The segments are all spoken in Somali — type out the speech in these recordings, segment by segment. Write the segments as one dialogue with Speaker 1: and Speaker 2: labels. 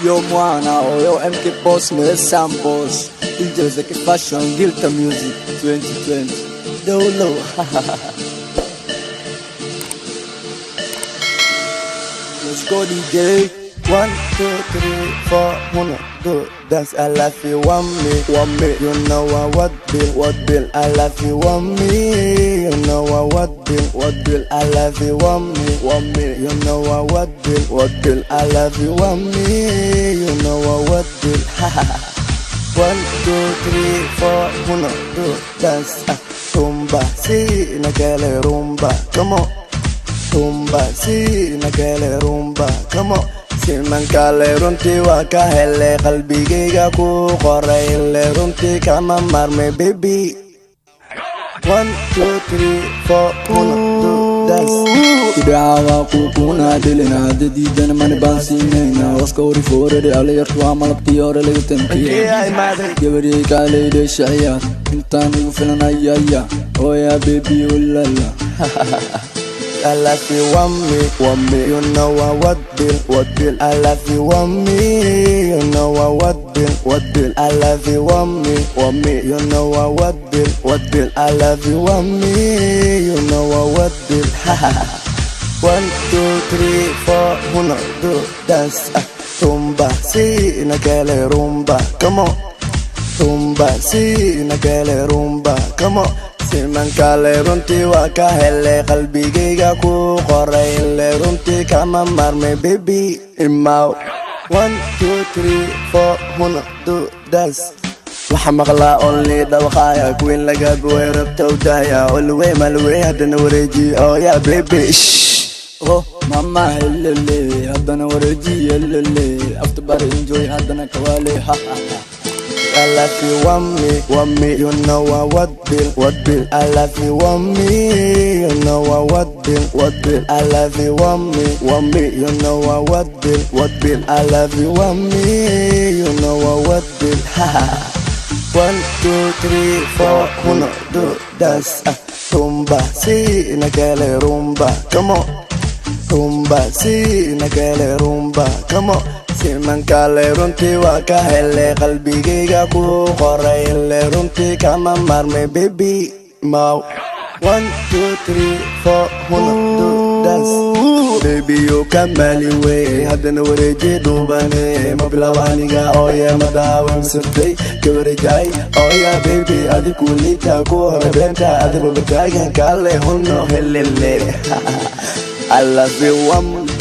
Speaker 1: Yo mwana, yo MK Boss, me Sam Boss. DJ Zeki Fashion, Gilta Music 2020. Dolo, let's go DJ. 1, 2, 3, 4, 1, 2, dance. I love you, want me, you know what bill, I love you, want me, you know what bill, I love you, want me, you know what bill, I love you, want me, you know what bill, 1, 2, 3, 4, 1, 2, dance. Rumba, si, nagele rumba, come on. Rumba, si, nagele rumba, come on. Silman kale runti waka hele qalbigayga ku qoray le runti kama marme baby. 1, 2, 3, 4, 1, 2, dance.
Speaker 2: Idawa kuna dilina didan man bansinayna waskori forade alayartu amalabti ore lagu tankiya gabadhi kale de shaya intaan ugu filanaya oh yeah baby ulala.
Speaker 1: I love you, want me, you know what bill, I love you, want me, you know what bill, I love you, want me, you know what bill, I love you, want me, you know what bill, 1, 2, 3, 4, 1, 2, dance. Rumba, si, nagele rumba, come on. Rumba, si, nagele rumba, come on. Silman kale runti waka hele qalbigayga ku qoray le runti kama marme baby imau. 1, 2, 3, 4, 1, 2, dance. waxa maqlaa only dawqaya queen laga gooy rabta udaya olway malway hadana wareeji oh yeah baby.
Speaker 2: Oh mama helele hadana wareeji helele after bar enjoy hadana kawale ha ha ha.
Speaker 1: I love you, want me, you know what bill, I love you, want me, you know what bill, I love you, want me, you know what bill, I love you, want me, you know what bill, 1, 2, 3, 4, 1, 2, dance. Rumba, si, nagele rumba, come on. Rumba, si, nagele rumba, come on. Silman kale runti waka hele qalbigayga ku qoray le runti kama marme baby mau. 1, 2, 3, 4, 1, 2, dance. Baby you kamali way hadana wareeji dubane mablawaniga oh yeah madawam sirtay kawareejay oh yeah baby adiku lita ku horebenta adigu bataagan kale hunno helele. I love you, want me,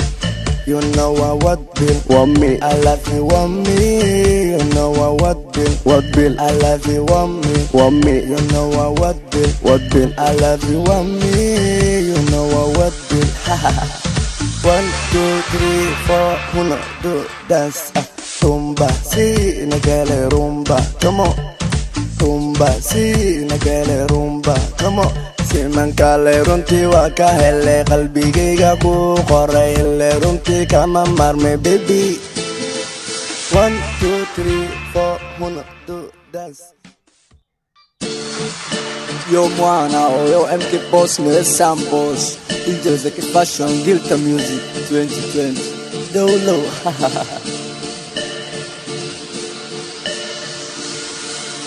Speaker 1: you know what bill, want me, I love you, want me, you know what bill, I love you, want me, you know what bill, I love you, want me, you know what bill, 1, 2, 3, 4, 1, 2, dance. Rumba, si, nagele rumba, come on. Rumba, si, nagele rumba, come on. Silman kale runti waka hele qalbigayga ku qoray le runti kama marme baby. 1, 2, 3, 4, 1, 2, dance.
Speaker 2: Yo mwana, yo MK Boss, me Sam Boss. DJ Zeki Fashion, Gilta Music 2020.
Speaker 1: Dolo,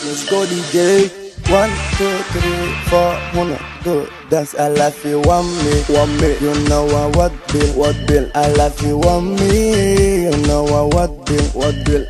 Speaker 1: let's go DJ. 1, 2, 3, 4, 1, 2, dance. I love you, want me, you know what bill, I love you, want me, you know what bill.